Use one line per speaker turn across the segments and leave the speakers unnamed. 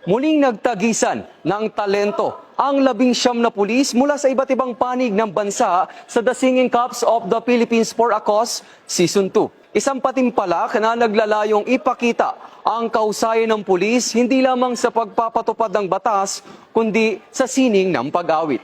Muling nagtagisan ng talento ang 19 na pulis mula sa iba't ibang panig ng bansa sa The Singing Cups of the Philippines for a Cause Season 2. Isang patimpalak na naglalayong ipakita ang kahusayan ng pulis hindi lamang sa pagpapatupad ng batas kundi sa sining ng pag-awit.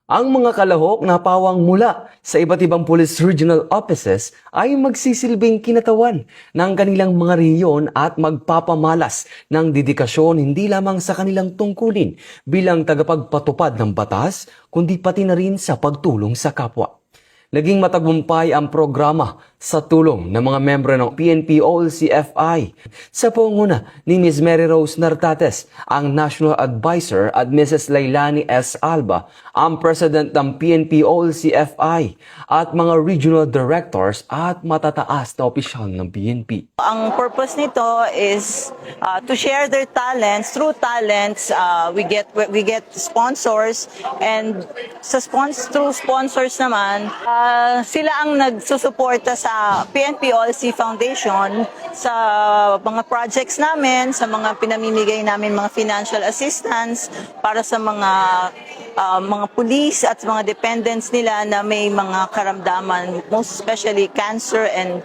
Ang mga kalahok na pawang mula sa iba't ibang police regional offices ay magsisilbing kinatawan ng kanilang mga rehiyon at magpapamalas ng dedikasyon hindi lamang sa kanilang tungkulin bilang tagapagpatupad ng batas kundi pati na rin sa pagtulong sa kapwa. Naging matagumpay ang programa sa tulong ng mga membro ng PNP OLC-FI sa pangunguna ni Ms. Mary Rose Nartates, ang National Advisor, at Mrs. Lailani S. Alba, ang President ng PNP OLC-FI, at mga Regional Directors at matataas na opisyal ng PNP.
Ang purpose nito is to share their talents. Through talents, we get sponsors, and through sponsors naman, sila ang nagsusuporta sa PNP OLC Foundation sa mga projects namin, sa mga pinamimigay namin mga financial assistance para sa mga police at mga dependents nila na may mga karamdaman, most especially cancer and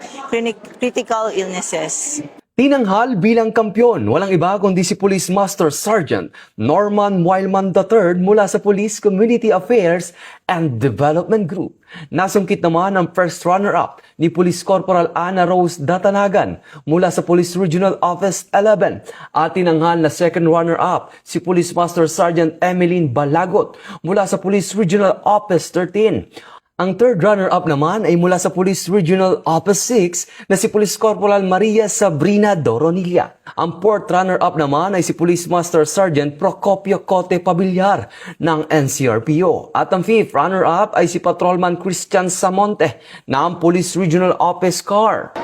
critical illnesses.
Tinanghal bilang kampyon, walang iba kundi si Police Master Sergeant Norman Wileman III mula sa Police Community Affairs and Development Group. Nasungkit naman ang first runner-up ni Police Corporal Ana Rose Datanagan mula sa Police Regional Office 11 at tinanghal na second runner-up si Police Master Sergeant Emeline Balagot mula sa Police Regional Office 13. Ang third runner-up naman ay mula sa Police Regional Office 6 na si Police Corporal Maria Sabrina Doronilla. Ang fourth runner-up naman ay si Police Master Sergeant Procopio Cote Pabillar ng NCRPO. At ang fifth runner-up ay si Patrolman Christian Samonte ng Police Regional Office CAR.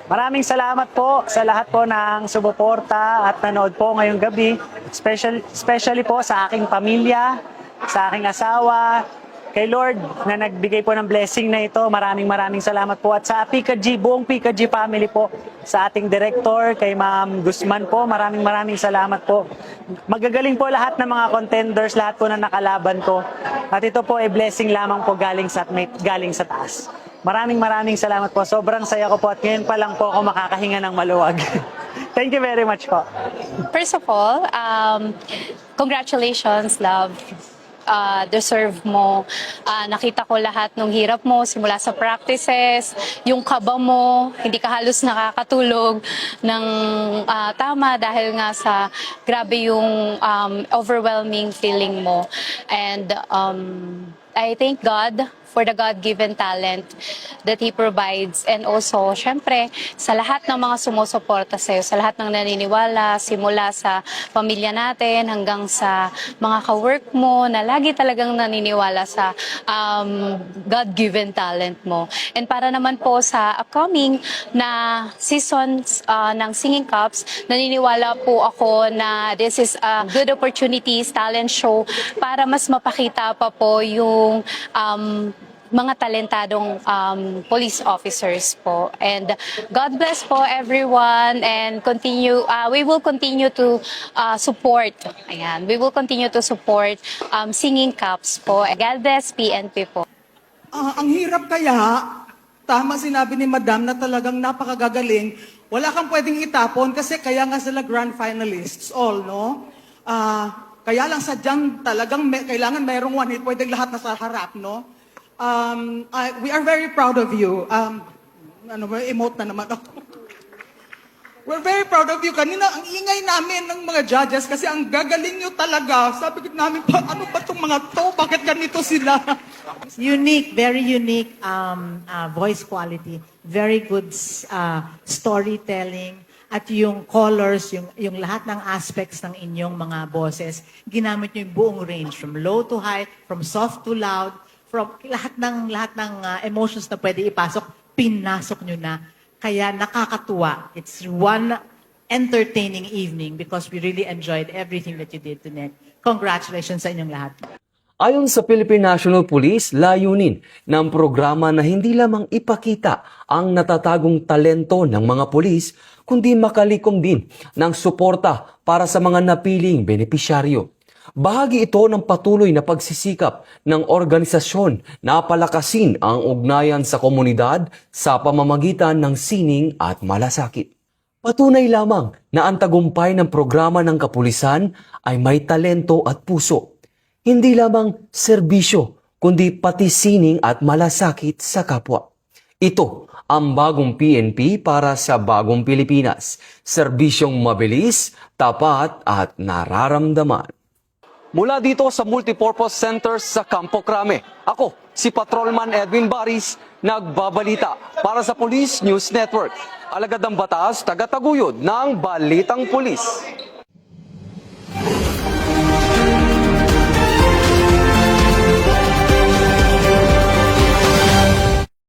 Maraming salamat po sa lahat po ng sumuporta at nanood po ngayong gabi. Especially po sa aking pamilya, sa aking asawa, kay Lord na nagbigay po ng blessing na ito. Maraming salamat po. At sa PKG, buong PKG family po, sa ating director, kay Ma'am Guzman po, maraming salamat po. Magagaling po lahat ng mga contenders, lahat po na nakalaban ko. At ito po ay blessing lamang po galing sa taas. Maraming salamat po. Sobrang saya ko po at ngayon pa lang po ako makakahinga ng maluwag. Thank you very much po.
First of all, congratulations, love. Deserve mo. Nakita ko lahat ng hirap mo simula sa practices, yung kaba mo, hindi ka halos nakakatulog ng tama dahil nga sa grabe yung overwhelming feeling mo. And I thank God for the God-given talent that He provides. And also, syempre, sa lahat ng mga sumusuporta sa'yo, sa lahat ng naniniwala, simula sa pamilya natin hanggang sa mga ka-work mo na lagi talagang naniniwala sa God-given talent mo. And para naman po sa upcoming na seasons ng Singing Cups, naniniwala po ako na this is a good opportunities, talent show para mas mapakita pa po yung mga talentadong police officers po. And God bless po everyone, and we will continue to support. Ayan, we will continue to support Singing Cups po. God bless PNP po.
Ang hirap kaya, tama sinabi ni Madam na talagang napakagagaling. Wala kang pwedeng itapon kasi kaya nga sila grand finalists all, no? Kaya lang sadyang talagang kailangan mayroong one hit, pwedeng lahat nasa harap, no? We are very proud of you. Emote na naman ako. We're very proud of you. Kanina, ang ingay namin ng mga judges kasi ang gagaling nyo talaga. Sabi ko namin, ano ba itong mga to? Bakit ganito sila?
Unique, very unique voice quality. Very good storytelling. At yung colors, yung lahat ng aspects ng inyong mga boses, ginamit nyo yung buong range. From low to high, from soft to loud, from lahat ng emotions na pwede ipasok, pinasok nyo na. Kaya nakakatuwa. It's one entertaining evening because we really enjoyed everything that you did tonight. Congratulations sa inyong lahat.
Ayon sa Philippine National Police, layunin ng programa na hindi lamang ipakita ang natatagong talento ng mga pulis, kundi makalikom din ng suporta para sa mga napiling benepisyaryo. Bahagi ito ng patuloy na pagsisikap ng organisasyon na palakasin ang ugnayan sa komunidad sa pamamagitan ng sining at malasakit. Patunay lamang na ang tagumpay ng programa ng kapulisan ay may talento at puso. Hindi lamang serbisyo, kundi pati sining at malasakit sa kapwa. Ito ang bagong PNP para sa bagong Pilipinas. Serbisyong mabilis, tapat at nararamdaman. Mula dito sa Multipurpose Center sa Campo Crame, ako si Patrolman Edwin Baris, nagbabalita para sa Police News Network. Alagad ng batas, tagataguyod ng Balitang Pulis.